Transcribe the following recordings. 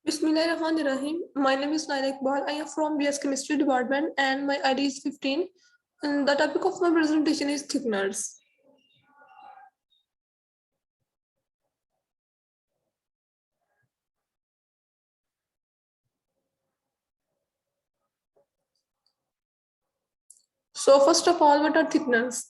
Bismillahirrahmanirrahim. My name is Naila Iqbal. I am from BS Chemistry Department and my ID is 15. And the topic of my presentation is thickeners. So first of all, what are thickeners?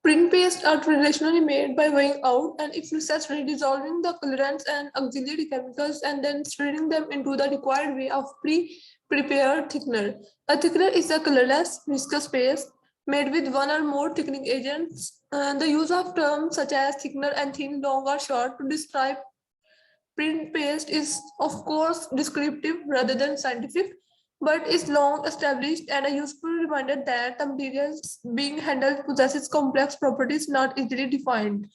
Print paste are traditionally made by weighing out and if necessary dissolving the colorants and auxiliary chemicals and then stirring them into the required way of pre-prepared thickener. A thickener is a colorless viscous paste made with one or more thickening agents. The use of terms such as thickener and thin, long or short to describe print paste is of course descriptive rather than scientific, but is long established and a useful reminder that the materials being handled possesses complex properties not easily defined.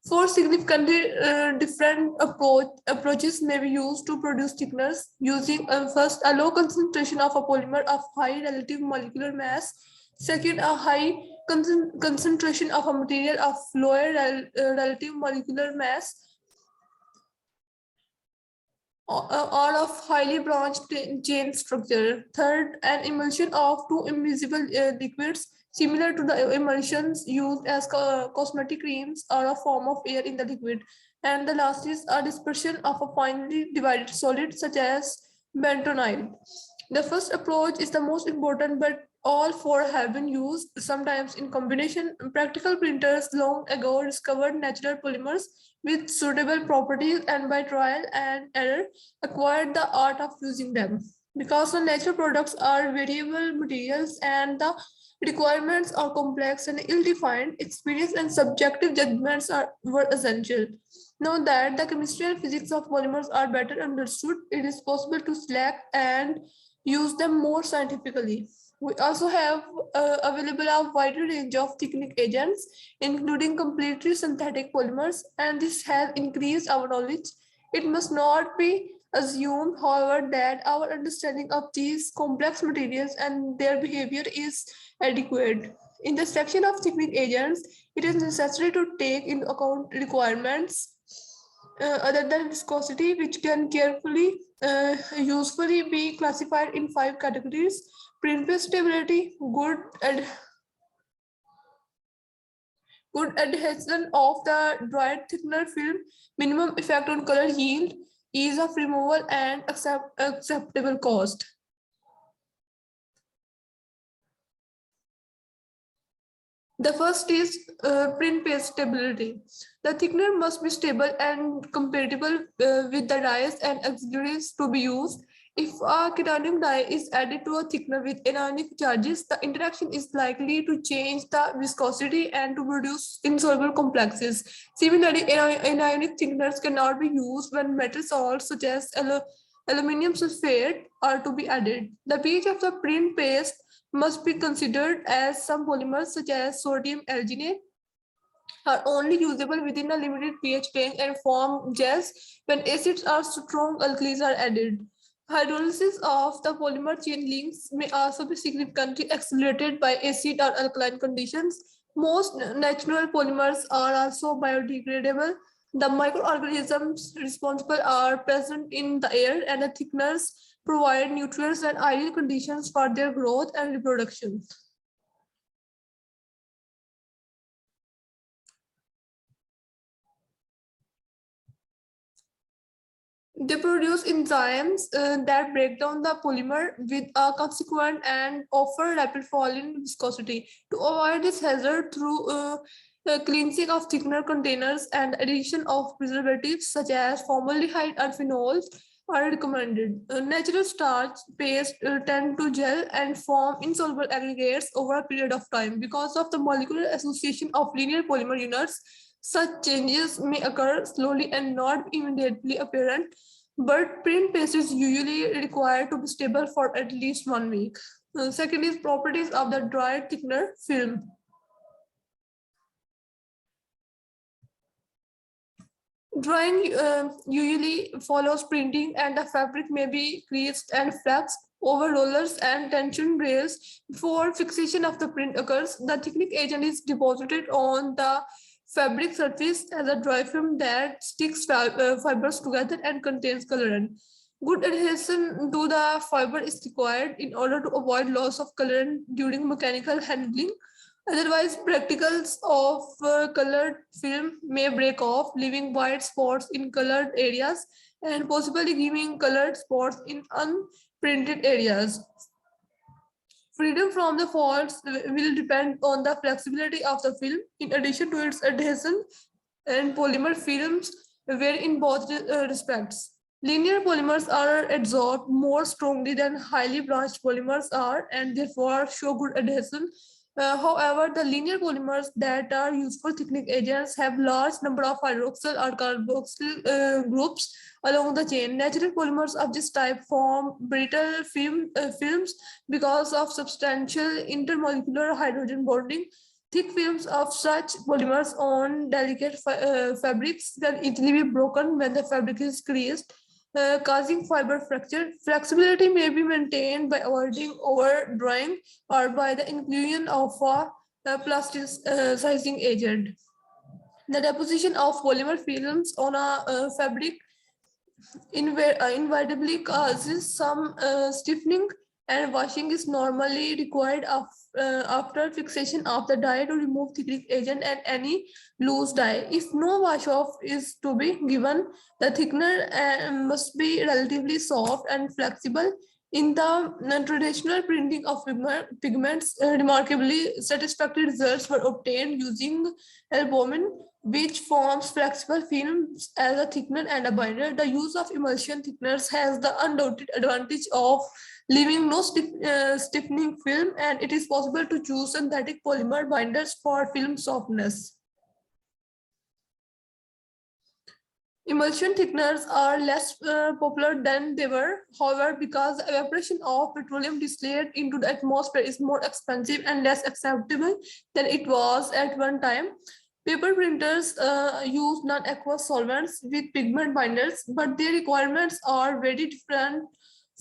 Four significantly different approaches may be used to produce thickeners using first a low concentration of a polymer of high relative molecular mass, second a high concentration of a material of lower relative molecular mass, or of highly branched chain structure. Third, an emulsion of two immiscible liquids similar to the emulsions used as cosmetic creams or a form of air in the liquid. And the last is a dispersion of a finely divided solid such as bentonite. The first approach is the most important, but all four have been used sometimes in combination. Practical printers long ago discovered natural polymers with suitable properties and by trial and error acquired the art of using them. Because the natural products are variable materials and the requirements are complex and ill-defined, experience and subjective judgments were essential. Now that the chemistry and physics of polymers are better understood, it is possible to select and use them more scientifically. We also have available a wider range of thickening agents, including completely synthetic polymers, and this has increased our knowledge. It must not be assumed, however, that our understanding of these complex materials and their behavior is adequate. In the section of thickening agents, it is necessary to take into account requirements other than viscosity, which can carefully usefully be classified in five categories: print stability, good adhesion of the dried thickener film, minimum effect on color yield, ease of removal, and acceptable cost. The first is print paste stability. The thickener must be stable and compatible with the dyes and auxiliaries to be used. If a cationic dye is added to a thickener with anionic charges, the interaction is likely to change the viscosity and to produce insoluble complexes. Similarly, anionic thickeners cannot be used when metal salts such as aluminum sulfate are to be added. The pH of the print paste must be considered as some polymers such as sodium alginate are only usable within a limited pH range and form gels when acids or strong alkalis are added. Hydrolysis of the polymer chain links may also be significantly accelerated by acid or alkaline conditions. Most natural polymers are also biodegradable. The microorganisms responsible are present in the air, and the thickeners provide nutrients and ideal conditions for their growth and reproduction. They produce enzymes that break down the polymer with a consequent and offer rapid fall in viscosity. To avoid this hazard through cleansing of thickener containers and addition of preservatives such as formaldehyde or phenols are recommended. Natural starch paste tend to gel and form insoluble aggregates over a period of time. Because of the molecular association of linear polymer units, such changes may occur slowly and not immediately apparent, but print paste is usually required to be stable for at least 1 week. Second is properties of the dried thickener film. Drying usually follows printing, and the fabric may be creased and flexed over rollers and tension rails. Before fixation of the print occurs, the thickening agent is deposited on the Fabric surface as a dry film that sticks fibers together and contains colorant. Good adhesion to the fiber is required in order to avoid loss of colorant during mechanical handling. Otherwise, particles of colored film may break off, leaving white spots in colored areas and possibly giving colored spots in unprinted areas. Freedom from the faults will depend on the flexibility of the film, in addition to its adhesion and polymer films vary in both respects. Linear polymers are adsorbed more strongly than highly branched polymers are and therefore show good adhesion. However, the linear polymers that are used for thickening agents have large number of hydroxyl or carboxyl groups along the chain. Natural polymers of this type form brittle films because of substantial intermolecular hydrogen bonding. Thick films of such polymers on delicate fabrics can easily be broken when the fabric is creased, causing fiber fracture. Flexibility may be maintained by avoiding over drying or by the inclusion of a plasticizing agent. The deposition of polymer films on a fabric inevitably causes some stiffening, and washing is normally required after fixation of the dye to remove thickening agent and any loose dye. If no wash off is to be given, the thickener must be relatively soft and flexible. In the traditional printing of pigments, remarkably satisfactory results were obtained using albumin, which forms flexible films as a thickener and a binder. The use of emulsion thickeners has the undoubted advantage of leaving no stiffening film, and it is possible to choose synthetic polymer binders for film softness. Emulsion thickeners are less popular than they were. However, because the evaporation of petroleum distillate into the atmosphere is more expensive and less acceptable than it was at one time, paper printers use non-aqueous solvents with pigment binders, but their requirements are very different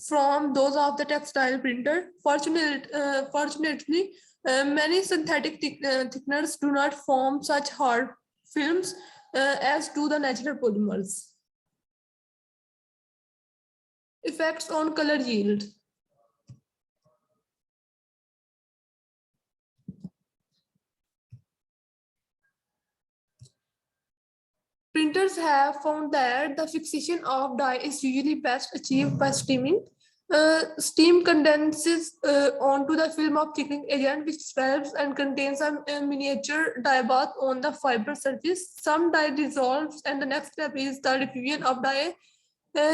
from those of the textile printer. Fortunately, many synthetic thickeners do not form such hard films as do the natural polymers. Effects on color yield. Printers have found that the fixation of dye is usually best achieved by steaming. Steam condenses onto the film of thickening agent, which swells and contains a miniature dye bath on the fiber surface. Some dye dissolves, and the next step is the diffusion of dye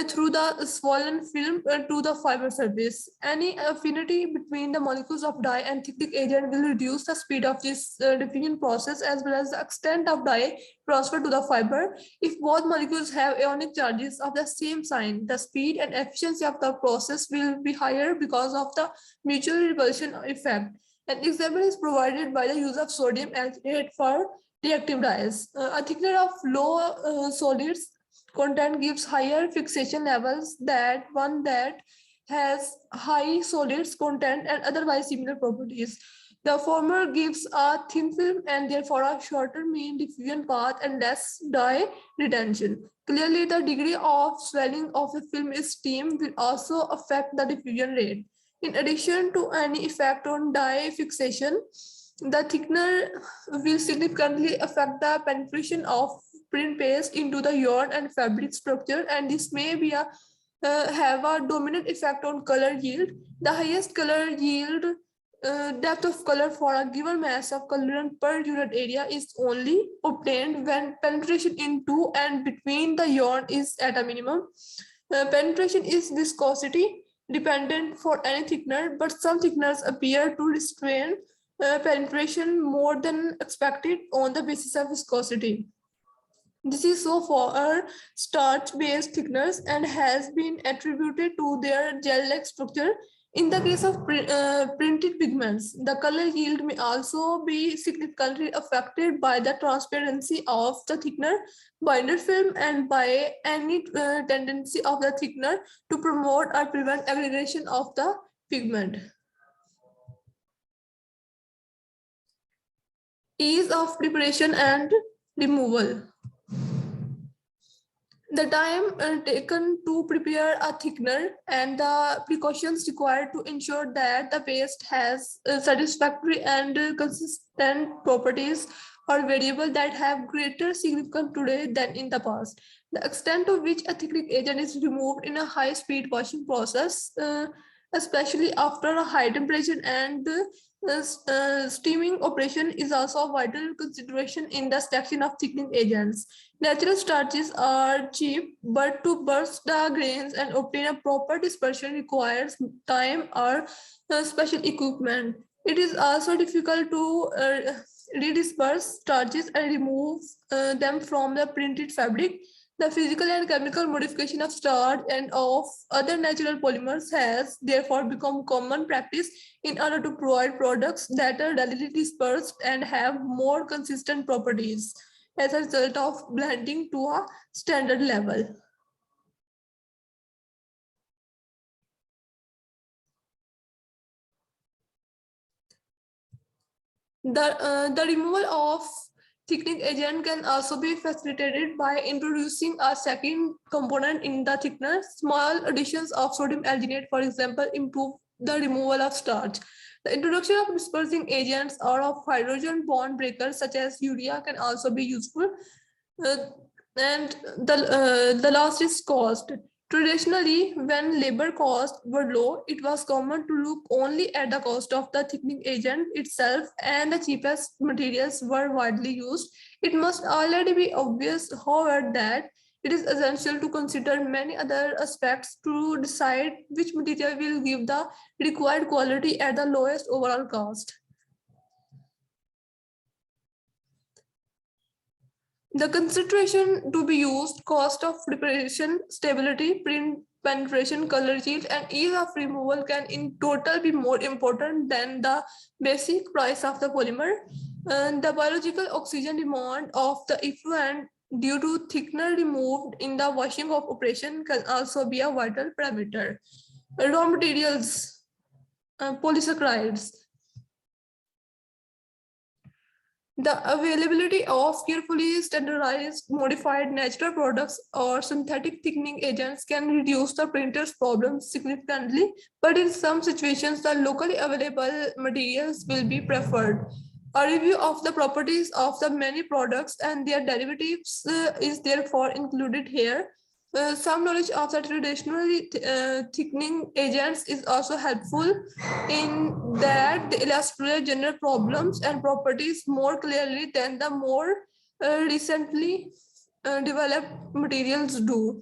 through the swollen film to the fiber surface. Any affinity between the molecules of dye and thickening agent will reduce the speed of this diffusion process as well as the extent of dye transferred to the fiber. If both molecules have ionic charges of the same sign, the speed and efficiency of the process will be higher because of the mutual repulsion effect. An example is provided by the use of sodium acetate for reactive dyes. A thickener of low solids content gives higher fixation levels than one that has high solids content and otherwise similar properties. The former gives a thin film and therefore a shorter mean diffusion path and less dye retention. Clearly, the degree of swelling of the film is steam will also affect the diffusion rate. In addition to any effect on dye fixation, the thickener will significantly affect the penetration of print paste into the yarn and fabric structure, and this may be have a dominant effect on color yield. The highest color yield depth of color for a given mass of colorant per unit area is only obtained when penetration into and between the yarn is at a minimum. Penetration is viscosity dependent for any thickener, but some thickeners appear to restrain penetration more than expected on the basis of viscosity. This is so for starch-based thickeners and has been attributed to their gel-like structure. In the case of printed pigments, the color yield may also be significantly affected by the transparency of the thickener binder film and by any tendency of the thickener to promote or prevent aggregation of the pigment. Ease of preparation and removal. The time taken to prepare a thickener and the precautions required to ensure that the paste has satisfactory and consistent properties are variable that have greater significance today than in the past. The extent to which a thickening agent is removed in a high-speed washing process, especially after a high temperature and steaming operation, is also a vital consideration in the selection of thickening agents. Natural starches are cheap, but to burst the grains and obtain a proper dispersion requires time or special equipment. It is also difficult to redisperse starches and remove them from the printed fabric. The physical and chemical modification of starch and of other natural polymers has therefore become common practice in order to provide products that are readily dispersed and have more consistent properties as a result of blending to a standard level. The removal of thickening agent can also be facilitated by introducing a second component in the thickener. Small additions of sodium alginate, for example, improve the removal of starch. The introduction of dispersing agents or of hydrogen bond breakers such as urea can also be useful. Uh, and the last is cost. Traditionally, when labor costs were low, it was common to look only at the cost of the thickening agent itself, and the cheapest materials were widely used. It must already be obvious, however, that it is essential to consider many other aspects to decide which material will give the required quality at the lowest overall cost. The consideration to be used, cost of preparation, stability, print penetration, color yield, and ease of removal can in total be more important than the basic price of the polymer. And the biological oxygen demand of the effluent due to thickener removed in the washing of operation can also be a vital parameter. Raw materials, polysaccharides. The availability of carefully standardized modified natural products or synthetic thickening agents can reduce the printer's problems significantly, but in some situations, the locally available materials will be preferred. A review of the properties of the many products and their derivatives is therefore included here. Some knowledge of the traditional thickening agents is also helpful in that they illustrate general problems and properties more clearly than the more recently developed materials do.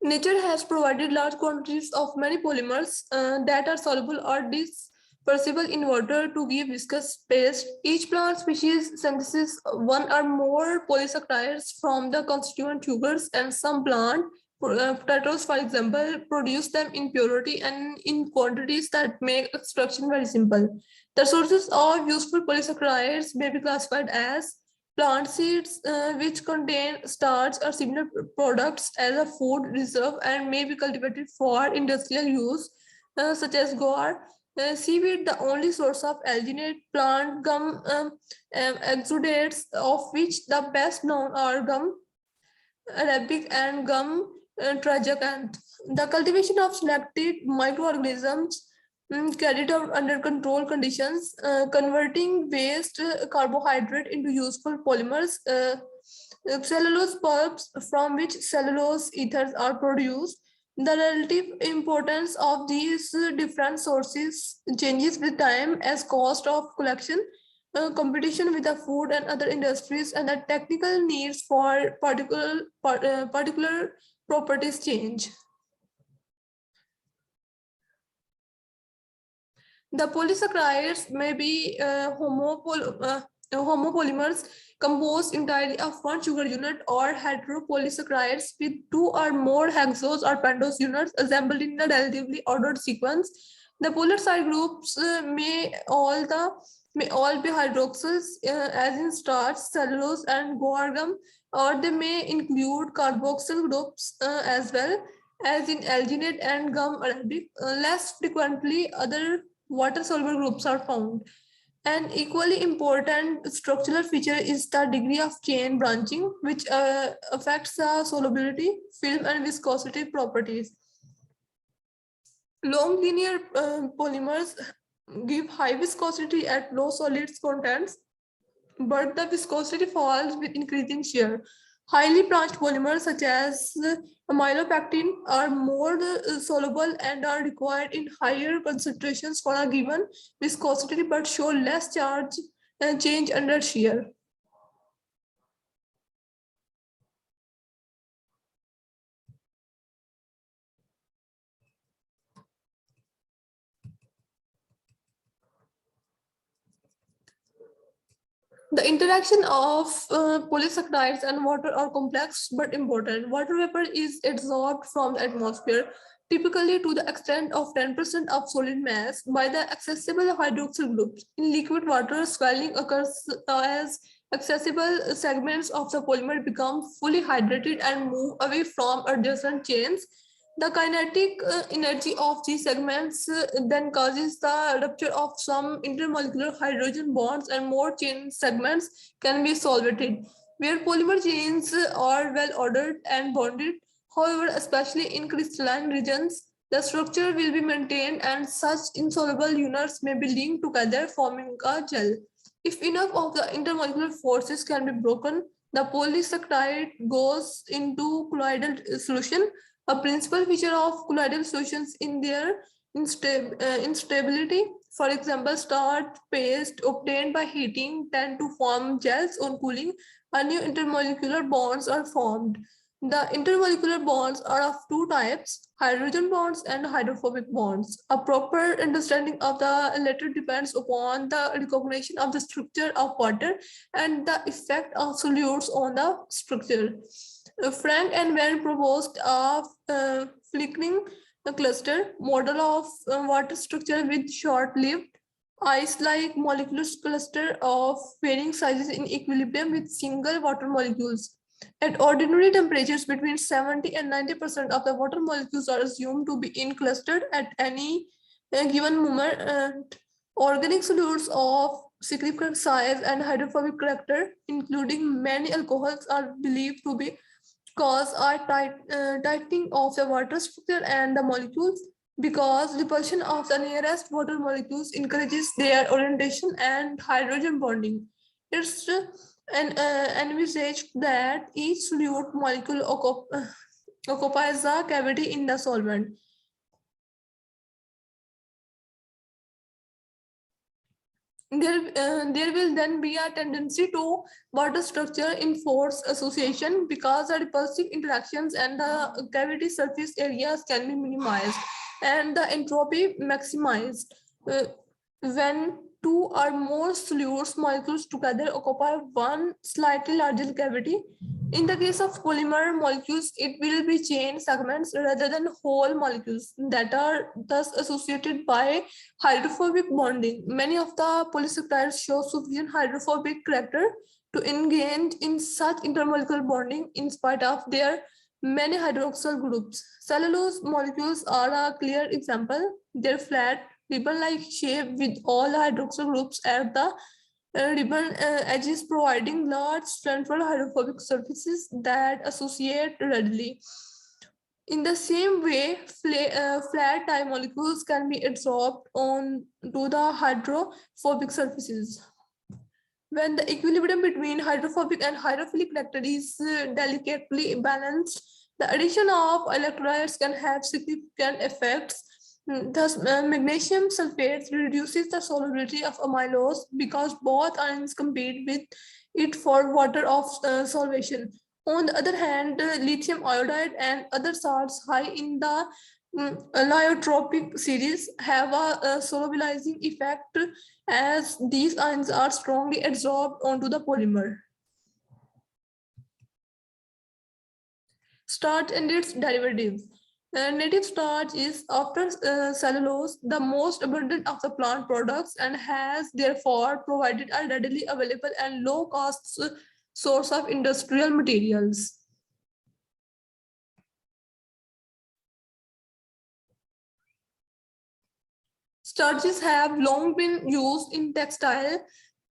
Nature has provided large quantities of many polymers that are soluble or dispersible in water to give viscous paste. Each plant species synthesizes one or more polysaccharides from the constituent sugars, and some plant potatoes, for example, produce them in purity and in quantities that make extraction very simple. The sources of useful polysaccharides may be classified as plant seeds, which contain starch or similar products as a food reserve and may be cultivated for industrial use, such as guar. Seaweed, the only source of alginate plant gum exudates, of which the best known are gum arabic and gum tragacanth. The cultivation of selected microorganisms carried out under controlled conditions, converting waste carbohydrate into useful polymers. Cellulose pulps from which cellulose ethers are produced. The relative importance of these different sources changes with time as cost of collection, competition with the food and other industries, and the technical needs for particular properties change. The polysaccharides may be homopolymers composed entirely of one sugar unit, or heteropolysaccharides with two or more hexose or pentose units assembled in a relatively ordered sequence. The polar side groups may all be hydroxyls, as in starch, cellulose, and guar, or they may include carboxyl groups as well, as in alginate and gum arabic. Less frequently, other water-soluble groups are found. An equally important structural feature is the degree of chain branching, which affects the solubility, film, and viscosity properties. Long linear polymers give high viscosity at low solids contents, but the viscosity falls with increasing shear. Highly branched polymers such as amylopectin are more soluble and are required in higher concentrations for a given viscosity but show less charge and change under shear. The interaction of polysaccharides and water are complex but important. Water vapor is absorbed from the atmosphere, typically to the extent of 10% of solid mass, by the accessible hydroxyl groups. In liquid water, swelling occurs as accessible segments of the polymer become fully hydrated and move away from adjacent chains. The kinetic energy of these segments then causes the rupture of some intermolecular hydrogen bonds, and more chain segments can be solvated. Where polymer chains are well ordered and bonded, however, especially in crystalline regions, the structure will be maintained and such insoluble units may be linked together forming a gel. If enough of the intermolecular forces can be broken, the polysaccharide goes into colloidal solution. A principal feature of colloidal solutions in their instability. For example, starch paste obtained by heating tend to form gels on cooling, and new intermolecular bonds are formed. The intermolecular bonds are of two types, hydrogen bonds and hydrophobic bonds. A proper understanding of the latter depends upon the recognition of the structure of water and the effect of solutes on the structure. Frank and Van proposed a flickering cluster model of water structure with short-lived ice-like molecules cluster of varying sizes in equilibrium with single water molecules. At ordinary temperatures, between 70 and 90% of the water molecules are assumed to be in clustered at any given moment. Organic solutes of significant size and hydrophobic character, including many alcohols, are believed to be cause are tightening of the water structure and the molecules, because repulsion of the nearest water molecules encourages their orientation and hydrogen bonding. It's envisaged that each solute molecule occupies a cavity in the solvent. There will then be a tendency to water structure in force association, because the repulsive interactions and the cavity surface areas can be minimized and the entropy maximized. Uh, when two or more solutes molecules together occupy one slightly larger cavity. In the case of polymer molecules, it will be chain segments rather than whole molecules that are thus associated by hydrophobic bonding. Many of the polysaccharides show sufficient hydrophobic character to engage in such intermolecular bonding in spite of their many hydroxyl groups. Cellulose molecules are a clear example. Their flat ribbon-like shape with all the hydroxyl groups at the ribbon edges providing large central hydrophobic surfaces that associate readily. In the same way, flat tie molecules can be adsorbed onto the hydrophobic surfaces. When the equilibrium between hydrophobic and hydrophilic nectar is delicately balanced, the addition of electrolytes can have significant effects. Thus, magnesium sulfate reduces the solubility of amylose because both ions compete with it for water of solvation. On the other hand, lithium iodide and other salts high in the allotropic series have a solubilizing effect, as these ions are strongly adsorbed onto the polymer. Starch and its derivatives. Native starch is, after cellulose, the most abundant of the plant products and has therefore provided a readily available and low cost source of industrial materials. Starches have long been used in textile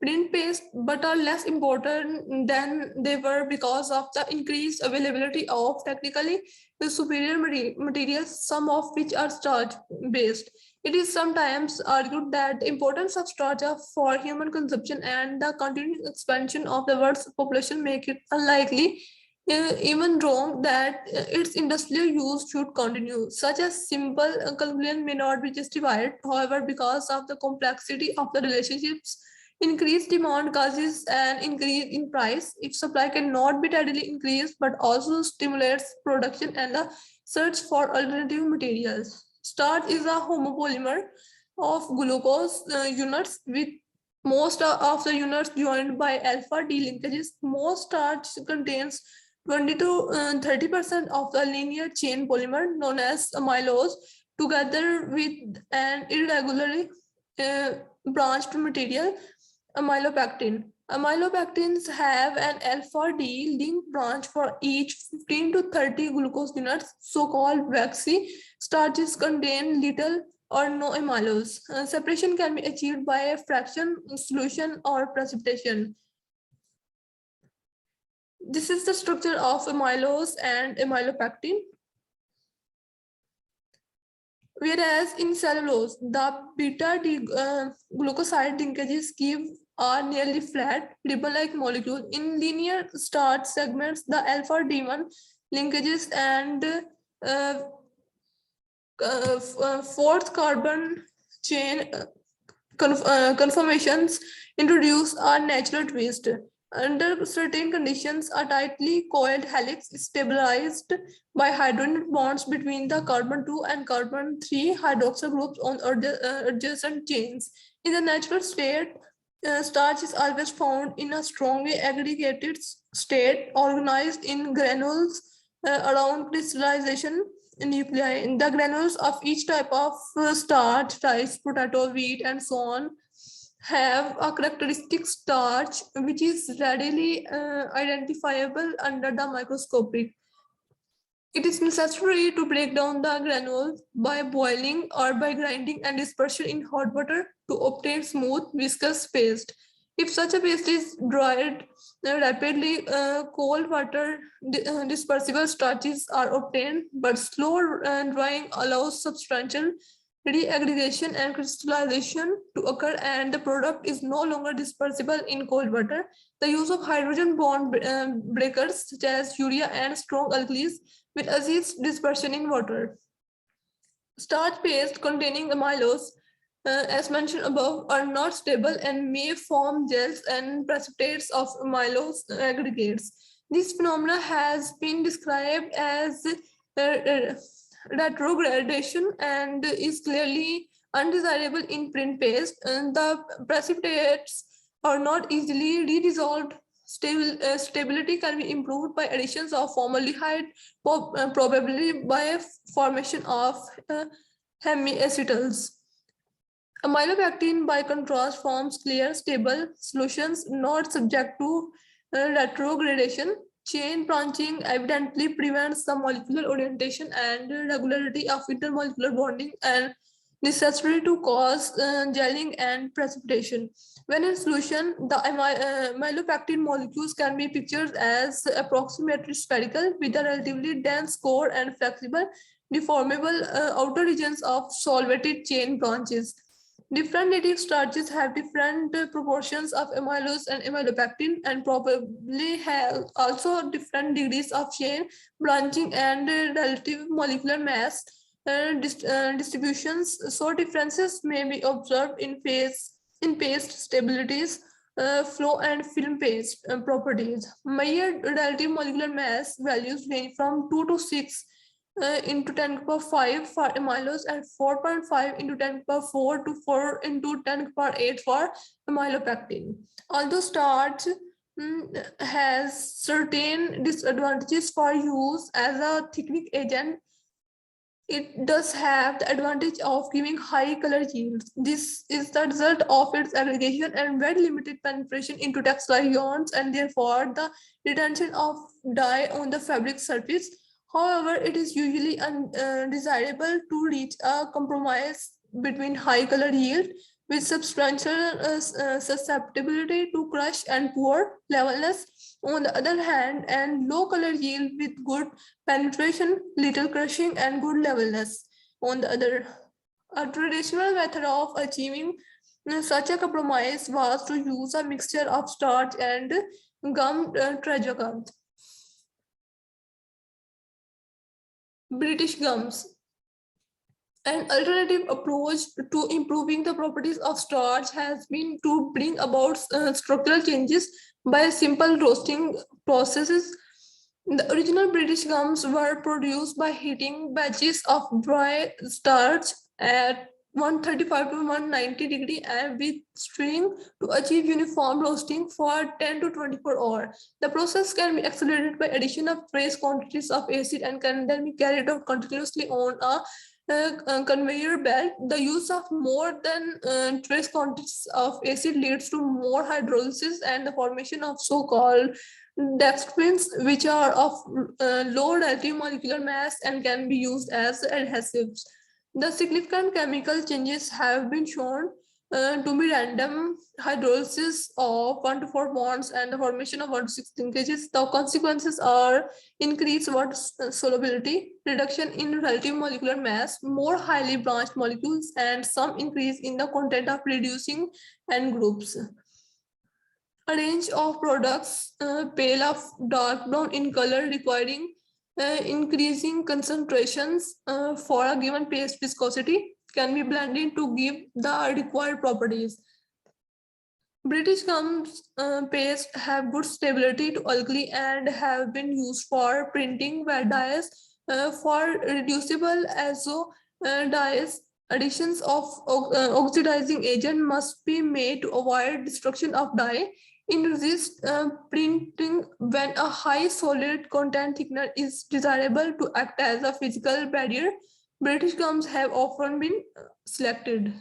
print paste but are less important than they were because of the increased availability of technically superior materials, some of which are starch based. It is sometimes argued that the importance of starch for human consumption and the continued expansion of the world's population make it unlikely, even wrong, that its industrial use should continue. Such a simple conclusion may not be justified. However, because of the complexity of the relationships, increased demand causes an increase in price. If supply cannot be readily increased, but also stimulates production and the search for alternative materials. Starch is a homopolymer of glucose units with most of the units joined by alpha D linkages. Most starch contains 20 to 30% of the linear chain polymer known as amylose, together with an irregularly uh, branched material, amylopectin. Amylopectins have an alpha D link branch for each 15 to 30 glucose units, so-called waxy starches contain little or no amylose. Separation can be achieved by a fraction solution or precipitation. This is the structure of amylose and amylopectin. Whereas in cellulose, the beta glucoside linkages give are nearly flat, ribbon-like molecule. In linear starch segments, the alpha D1 linkages and fourth carbon chain conformations introduce a natural twist. Under certain conditions, a tightly coiled helix is stabilized by hydrogen bonds between the carbon 2 and carbon 3 hydroxyl groups on adjacent chains. In the natural state, starch is always found in a strongly aggregated state, organized in granules around crystallization nuclei. The granules of each type of starch, rice, potato, wheat, and so on, have a characteristic starch which is readily identifiable under the microscopic. It is necessary to break down the granules by boiling or by grinding and dispersion in hot water to obtain smooth, viscous paste. If such a paste is dried rapidly, cold water dispersible starches are obtained, but slow drying allows substantial reaggregation and crystallization to occur, and the product is no longer dispersible in cold water. The use of hydrogen bond breakers such as urea and strong alkalis will assist dispersion in water. Starch paste containing amylose, as mentioned above, are not stable and may form gels and precipitates of amylose aggregates. This phenomena has been described as retrogradation and is clearly undesirable in print paste. And the precipitates are not easily redissolved. Stability can be improved by additions of formaldehyde, probably by formation of hemiacetals. Amylopectin, by contrast, forms clear, stable solutions not subject to retrogradation. Chain branching evidently prevents the molecular orientation and regularity of intermolecular bonding and necessary to cause gelling and precipitation. When in solution, the amylopectin molecules can be pictured as approximately spherical with a relatively dense core and flexible, deformable outer regions of solvated chain branches. Different native starches have different proportions of amylose and amylopectin and probably have also different degrees of chain branching and relative molecular mass distributions. So differences may be observed in paste stabilities, flow and film paste properties. Measured relative molecular mass values range from 2 to 6 into 10 to the power 5 for amylose and 4.5 into 10 to the power 4 to 4 into 10 to the power 8 for amylopectin. Although starch has certain disadvantages for use as a thickening agent, It does have the advantage of giving high color yields. This is the result of its aggregation and very limited penetration into textile yarns, and therefore the retention of dye on the fabric surface. However, it is usually undesirable to reach a compromise between high color yield with substantial susceptibility to crush and poor levelness on the other hand, and low color yield with good penetration, little crushing, and good levelness. On the other, a traditional method of achieving such a compromise was to use a mixture of starch and gum tragacanth. British gums. An alternative approach to improving the properties of starch has been to bring about structural changes by simple roasting processes. The original British gums were produced by heating batches of dry starch at 135 to 190 degree and with string to achieve uniform roasting for 10 to 24 hours. The process can be accelerated by addition of trace quantities of acid and can then be carried out continuously on a conveyor belt. The use of more than trace quantities of acid leads to more hydrolysis and the formation of so-called dextrins, which are of low relative molecular mass and can be used as adhesives. The significant chemical changes have been shown to be random hydrolysis of 1 to 4 bonds and the formation of 1 to 6 linkages. The consequences are increased water solubility, reduction in relative molecular mass, more highly branched molecules, and some increase in the content of reducing N groups. A range of products, pale of dark brown in color, requiring increasing concentrations for a given paste viscosity, can be blended to give the required properties. British gums paste have good stability to alkali and have been used for printing wet dyes. For reducible azo dyes, additions of oxidizing agent must be made to avoid destruction of dye. In resist printing, when a high solid content thickener is desirable to act as a physical barrier, British gums have often been selected.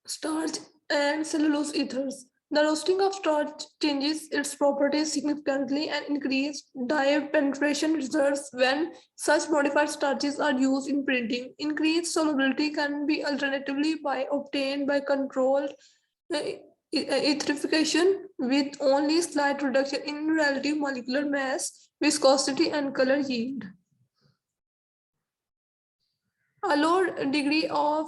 Starch and cellulose ethers. The roasting of starch changes its properties significantly and increases dye penetration results when such modified starches are used in printing. Increased solubility can be alternatively by obtained by controlled uh, etherification with only slight reduction in relative molecular mass, viscosity, and color yield. A low degree of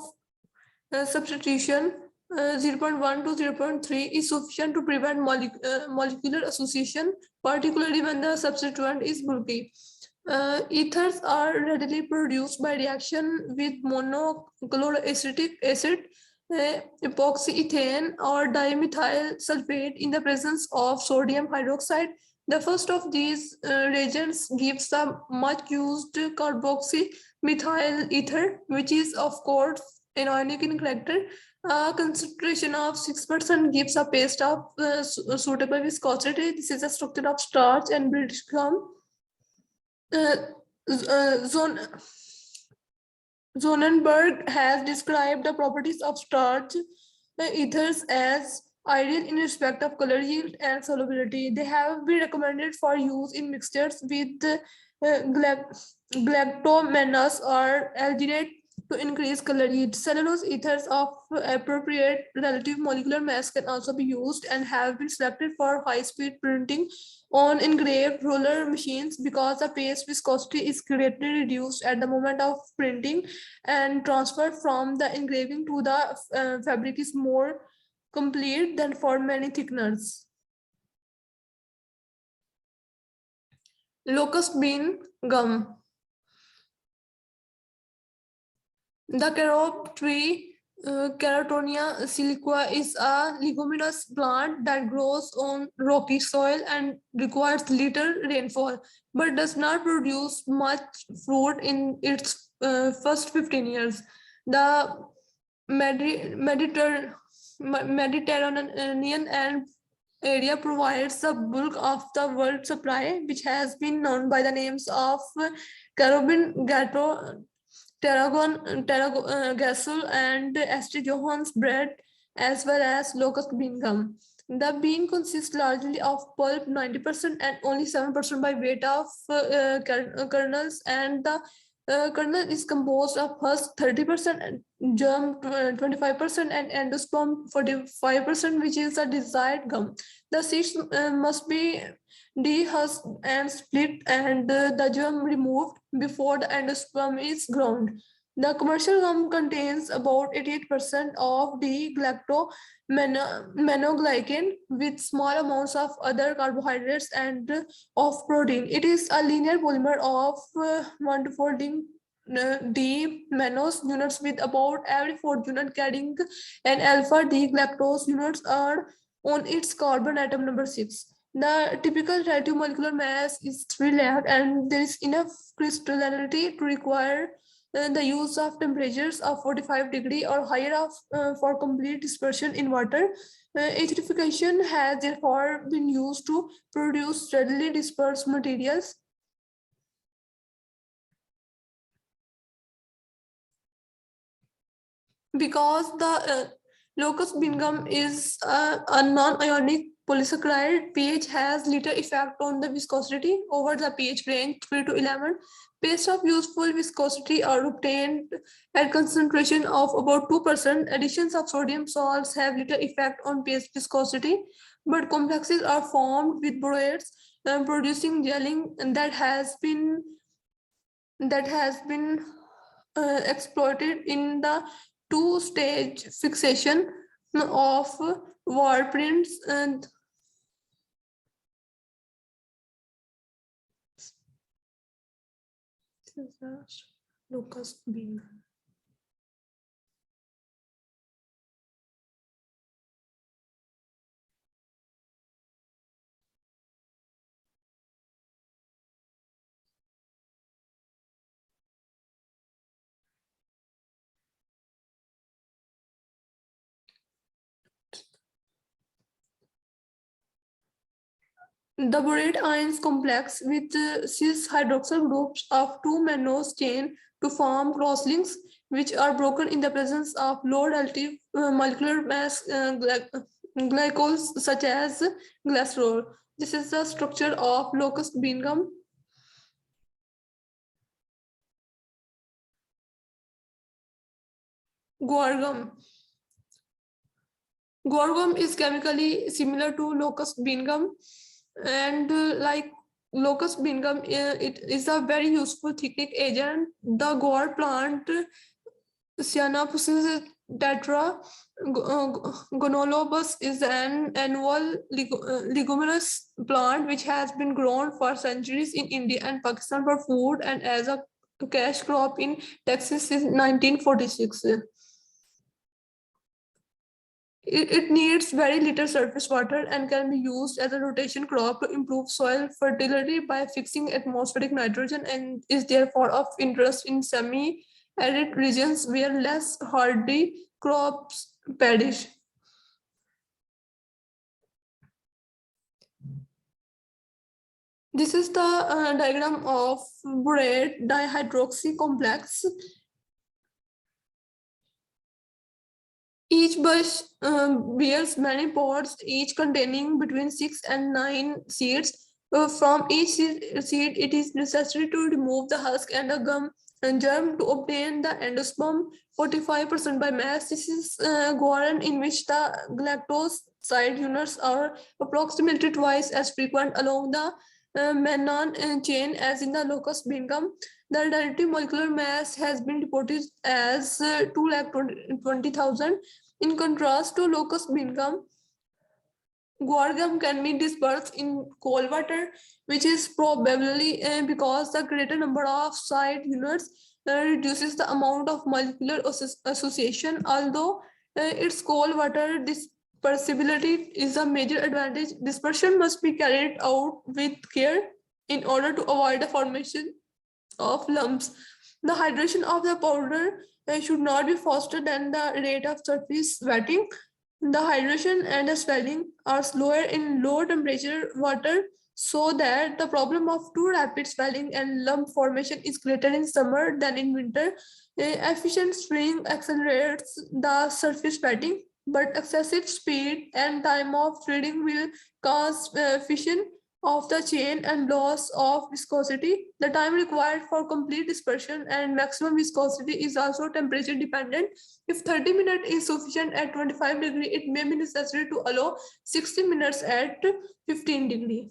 substitution 0.1 to 0.3 is sufficient to prevent molecular association, particularly when the substituent is bulky. Ethers are readily produced by reaction with monochloroacetic acid, epoxyethane, or dimethyl sulfate in the presence of sodium hydroxide. The first of these reagents gives the much used carboxymethyl ether, which is of course anionic in character. A concentration of 6% gives a paste of suitable viscosity. This is a structure of starch and British gum. Uh, Zon Zonenberg has described the properties of starch ethers as ideal in respect of color yield and solubility. They have been recommended for use in mixtures with galactomannan or alginate to increase color yield. Cellulose ethers of appropriate relative molecular mass can also be used and have been selected for high-speed printing on engraved roller machines because the paste viscosity is greatly reduced at the moment of printing and transfer from the engraving to the fabric is more complete than for many thickeners. Locust bean gum. The carob tree, Caratonia siliqua, is a leguminous plant that grows on rocky soil and requires little rainfall, but does not produce much fruit in its first 15 years. The Mediterranean and area provides the bulk of the world supply, which has been known by the names of Carobin Gatto, Gasol, and St. John's bread, as well as locust bean gum. The bean consists largely of pulp, 90%, and only 7% by weight of kernels, and the kernel is composed of husk 30% and germ 25% and endosperm 45%, which is the desired gum. The seeds must be dehusked and split and the germ removed before the endosperm is ground. The commercial gum contains about 88% of the galactomanoglycan with small amounts of other carbohydrates and of protein. It is a linear polymer of 1 to 14 D mannose units with about every fourth unit carrying an alpha D galactose units are on its carbon atom number 6. The typical relative molecular mass is 3 lakh and there is enough crystallinity to require the use of temperatures of 45 degree or higher for complete dispersion in water. Etherification has therefore been used to produce readily dispersed materials. Because the locust bean gum is a non-ionic polysaccharide, pH has little effect on the viscosity over the pH range 3 to 11. Paste of useful viscosity are obtained at concentration of about 2%. Additions of sodium salts have little effect on paste viscosity, but complexes are formed with borates producing gelling that has been exploited in the two-stage fixation of warprints and locust bean. The borate ions complex with cis hydroxyl groups of two mannose chain to form crosslinks, which are broken in the presence of low relative molecular mass glycols such as glycerol. This is the structure of locust bean gum. Guar gum. Guar gum is chemically similar to locust bean gum, and like locust bean gum, it is a very useful thickening agent. The guar plant, Cyanopsis tetra gonolobus, is an annual leguminous plant which has been grown for centuries in India and Pakistan for food and as a cash crop in Texas since 1946. It needs very little surface water and can be used as a rotation crop to improve soil fertility by fixing atmospheric nitrogen, and is therefore of interest in semi-arid regions where less hardy crops perish. This is the diagram of borate dihydroxy complex. Each bush bears many pods, each containing between 6 and 9 seeds. From each seed, it is necessary to remove the husk and the gum and germ to obtain the endosperm 45% by mass. This is guaran in which the galactose side units are approximately twice as frequent along the Menon chain as in the locust bean gum. The relative molecular mass has been reported as 2,20,000. In contrast to locust bean gum, guar gum can be dispersed in cold water, which is probably because the greater number of side units reduces the amount of molecular association. Although its cold water dispersibility is a major advantage, dispersion must be carried out with care in order to avoid the formation of lumps. The hydration of the powder should not be faster than the rate of surface wetting. The hydration and the swelling are slower in low temperature water, so that the problem of too rapid swelling and lump formation is greater in summer than in winter. Efficient spraying accelerates the surface wetting, but excessive speed and time of treading will cause fission of the chain and loss of viscosity. The time required for complete dispersion and maximum viscosity is also temperature dependent. If 30 minutes is sufficient at 25 degree, it may be necessary to allow 60 minutes at 15 degree.